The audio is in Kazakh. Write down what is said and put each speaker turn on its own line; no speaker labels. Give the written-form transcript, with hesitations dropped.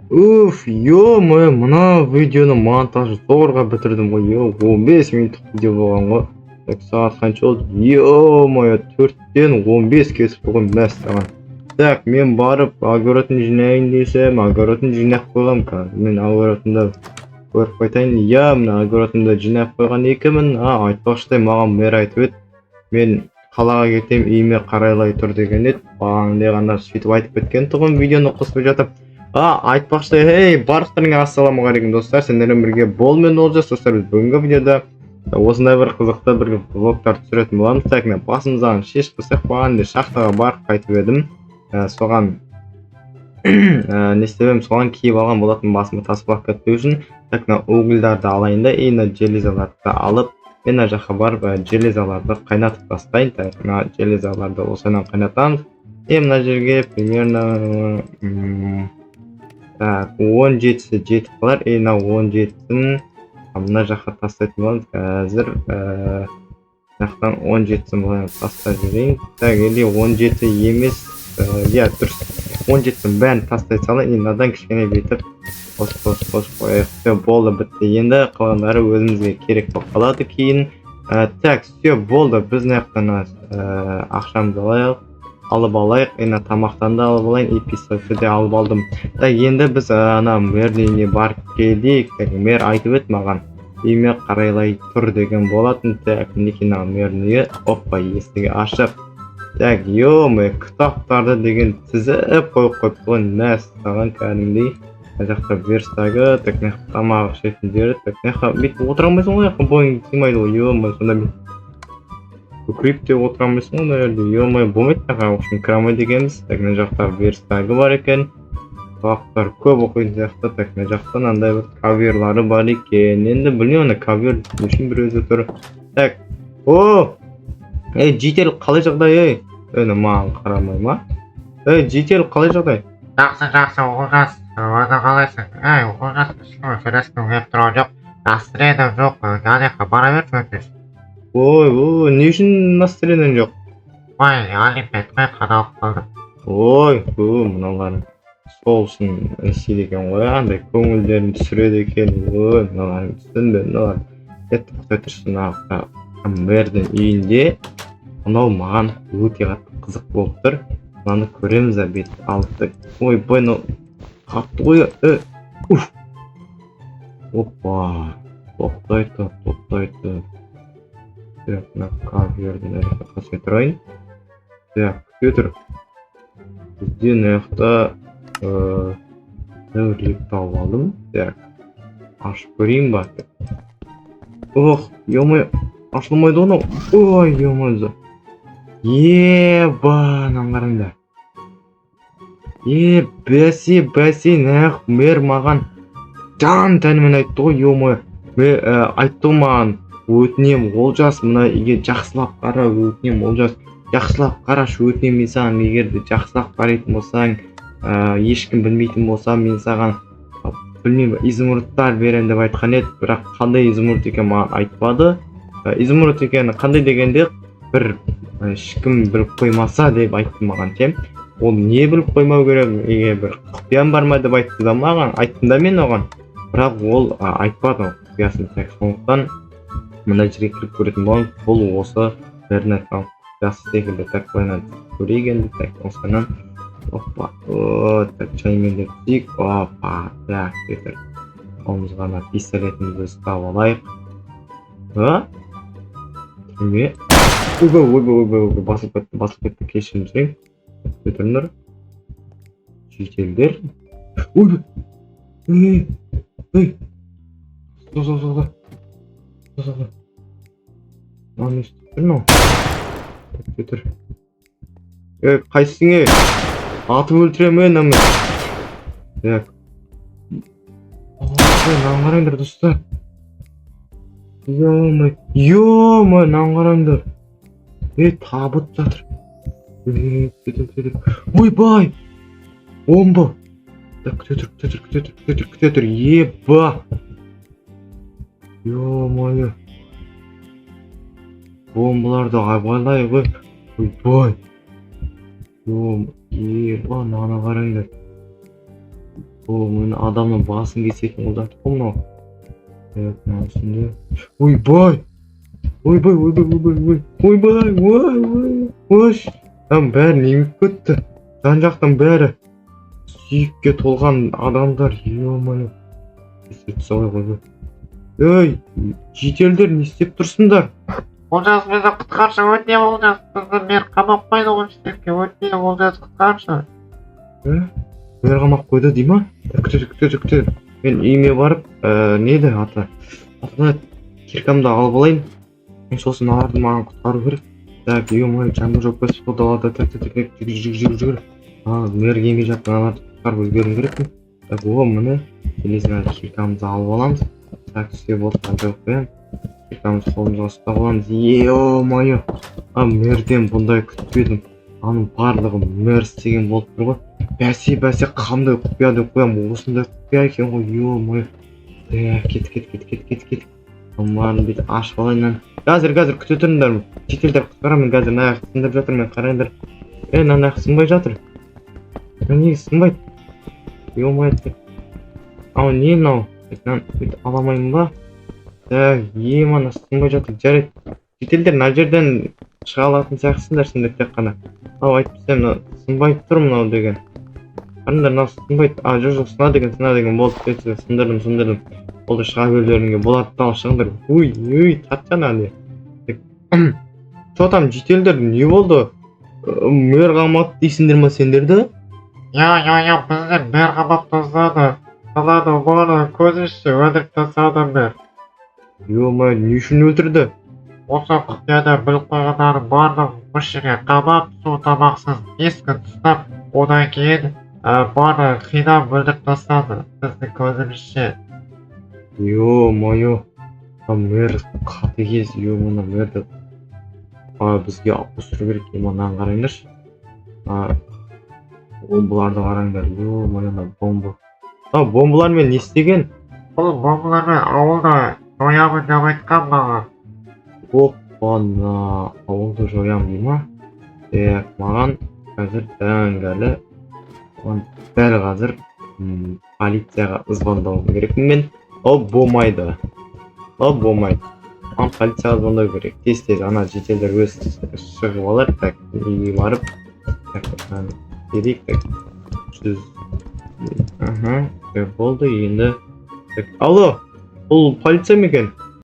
мына видеоны монтажы зорға бітірдім ғой. 15 минуттық видео болған ғой. Сағат қанша болды? 4-тен 15 кесіп қойған мәссаған. Так, мен барып огородын жинайын десем, огородын жинап қойғам. Мен огородында көріп қайтайын. Мына огородында жинап қойған екенмін. Айтпақшыдай маған мэр айтып еді. Мен қалаға кетем, үйіме қарайлай тұр деген еді. Бағанағыда сөйтіп айтып кеткен тұғын видеоны қосып жатып. Айтпақшыдай, барлықтарыңа ассалаумағалейкум достар. Сендермен бірге бол мен Олжас. Достар, біз бүгінгі видеода осындай бір қызықты бір влогтар түсіретін боламыз. Так, мен басымыздан шешіп қойсақ бағанағыдай шахтаға барып қайтып едім. Соған не істебем, соған киіп алған болатын басыма тасып кетпеу үшін. Так, угілдарды алайын да, железаларды алып, мен жаққа барып железаларды қайнатып тастайын. Так, железаларды осыдан қайнатамыз. Мына жерге примерно 17-сі жетіп қалар. 17-сін мына жаққа тастайтын боламыз. Қазір жақтан 17-сін тастап жіберейін. Так, 17 емес, дұрыс. 17-сін бәрін тастай салайын. Мынадан кішкене бетіп қос қояйық. Болды, бітті. Енді қалғандары өзімізге керек болып қалады кейін. Так, болды. Біз наяқтан ақшамызды алып алайық. Тамақтан да алып алайын. Эписоды де алып алдым. Так, енді біз мэрдің үйіне барып келдік. Мэр айтып еді маған, үйіме қарайлай тұр деген болатын. Так, мінекей мэрдің үйі. Оппа, есігі ашық. Так, кітаптарды деген тізіп қойып қойған мәссаған кәдімгідей. Жақта верстагы, так, тамағы ішетіндері. Так, бүйтіп отыра алмайсың ғой, бойың тимайды ғой. Сонда мен көкіріп те отыра алмайсың ғой, болмайды. Үшін кірамай дегенбіз. Так, мына жақта верстагы бар екен. Сабақтар көп оқитын сияқты. Так, мына жақтан андай бір каверлары бар екен. Енді білмеймін, кавер үшін бір өзі тұр. Так, жител қалай жағдай? Маған қарамай ма? Жител қалай жағдай?
Жақсы, оқығас. Өзі қалайсың? Оқығас, сөйлескім келіп тұрған жоқ. Настроением жоқ, анаяққа бара берші өтеш.
Не үшін настроением жоқ?
Олимпиад қой, қадалып қалдым.
Мыналар сол үшін істейді ғой, андай көңілдерін түсіреді екен. Мыналарын түсінді, мыналар. Құдай тұрсын, мэрдің үйінде мынау маған өте қызық болып тұр. Мынаны көреміз бет алыпты. Мынау қатты ғой. Оппа, тоқтайды. Так, мына кавердің қасымен тұрайын. Так, көтір. Бізден аяқта дәуірлік тауып алдым. Так, ашып көрейін ба? Ашылмайды оны. Нан қараңда. Бәсе, нәқ мэр маған жан тәнімен айтты ғой, айтты маған, өтінем Олжас, мына егер жақсылап қара, өтінем Олжас, жақсылап қарашы, өтінем мен саған, егерді жақсылап қарайтын болсаң, ешкім білмейтін болса, мен саған білмеймін, изумрудтар берем деп айтқан еді, бірақ қандай изумруд екен маған айтпады. Изумруд екен қандай дегенде бір ешкім біліп қоймаса деп айтты маған. Ол не біліп қоймау керек, егер бір құпиян бар ма деп айтты да маған, айттым да мен оған, бірақ ол айтпады құпиясын. Сондықтан мына жерге кіріп көретін болған, бұл осы бәрін айтқан құпиясы секілді. Так, көрейік енді. Осынан оппа, чаймен деп түсейік. Оппа, так, кетір. Қолымызға пистолетімізді ұстап алайық. Кеме. Басылып кетті, кешірім сұрайын. Көтіріңдер. Жителдер. Соғда. Не істеп тұр мынау? Көтір. Қайсың? Атып өлтіремен әмі. Так. Нан қараңдар достар. Нан қараңдар. Табыт жатыр. Ойбай! Бомба! Так, күтетір. Еба! Ё-моё! Бомбаларды абайлай ғой. Ойбай! Еба, наны қараңдар. О, мына адамның басын кесетін ол зат қой мынау. Мынау үстінде. Ойбай! Ойбай, ойбай, ойбай, ойбай, ойбай, ош! Там бәрі неміп кетті. Жан жақтан бәрі сүйекке толған адамдар, ё-моё. Солай ғой. Ей, шетелдер не істеп тұрсыңдар?
Олжас, мені құтқаршы, өтіне Олжас. Бізді мер қамап қойды ғой істепке, өтіне Олжас, құтқаршы.
Мер қамап қойды дей ма? Күтір. Мен үйіме барып, неді аты? Атына киркамды алып алайын. Мен сосын аларды маған құтқару керек. Так, ё-моё, жаңбыр жауып кетіп қалды далада. Жүгір. Мер келмей жатқан адамды құтқарып үлгеруім керекпін. Так, міне келесің киркамызды алып аламыз. Так, түске болған жоқ қоямын. Киркамызды қолымызға ұстап аламыз. Ё-моё, мерден бұндай күтпедім. Аның барлығы мер істеген болып тұр ғой. Бәсе қандай құпия деп қоямын. Осындай құпия екен ғой, ё-моё. Кет. Барын бет ашып алайын. Қазір күте тұрыңдар. Шетелдер құтқарамын қазір. Мына аяқты сындырып жатыр, мен қарайындар. Мына аяқты сынбай жатыр. Неге сынбайды? Ё-моё. Не мынау? Мен бүйтіп аламаймын ба? Мана сынбай жатыр. Жарайды. Шетелдер мына жерден шыға алатын сияқтысыңдар сендер тек қана. Айтып берсем, сынбай тұр мынау деген. Қараңдар, мынау сынбайды. Жоқ, сына деген болды. Сындырдым. Болды, шыға берулеріңе болады. Шығыңдар. Ой, татжан әлі. Що там, шетелдер не болды? Мер қамап дейсіңдер ма сендерді?
Я, біздер мер қамап тастады. Салады бары көзіші өдіріп тастады мер.
Ё-моё, не үшін өлтірді?
Осы құпияда біліп қойғандарын барлығын мүшеге қамап, су тамақсыз 5 күн ұстап, одан кейін барлығын қинап өлтіріп тастады. Біздің көзімізше.
Ё-моё, мер қатыгез, ё-моё, мерді бізге алып түсіру керек. Мынаны қараңдаршы. Бомбаларды қараңдар. Ё-моё, бомба. Бомбалармен не істеген?
Бұл бомбалармен ауылда жоямын деп айтқан маған.
Оппана, ауылды жоям дей ма? Маған қазір дәңгәлі. Дәл қазір полицияға звондауым керекпін мен. Болмайды. Полицияға звондау керек. Тез, ана шетелдер өз шығып алар. Так, үйге барып. Керек. Болды, енді. Алло, бұл полиция ма екен?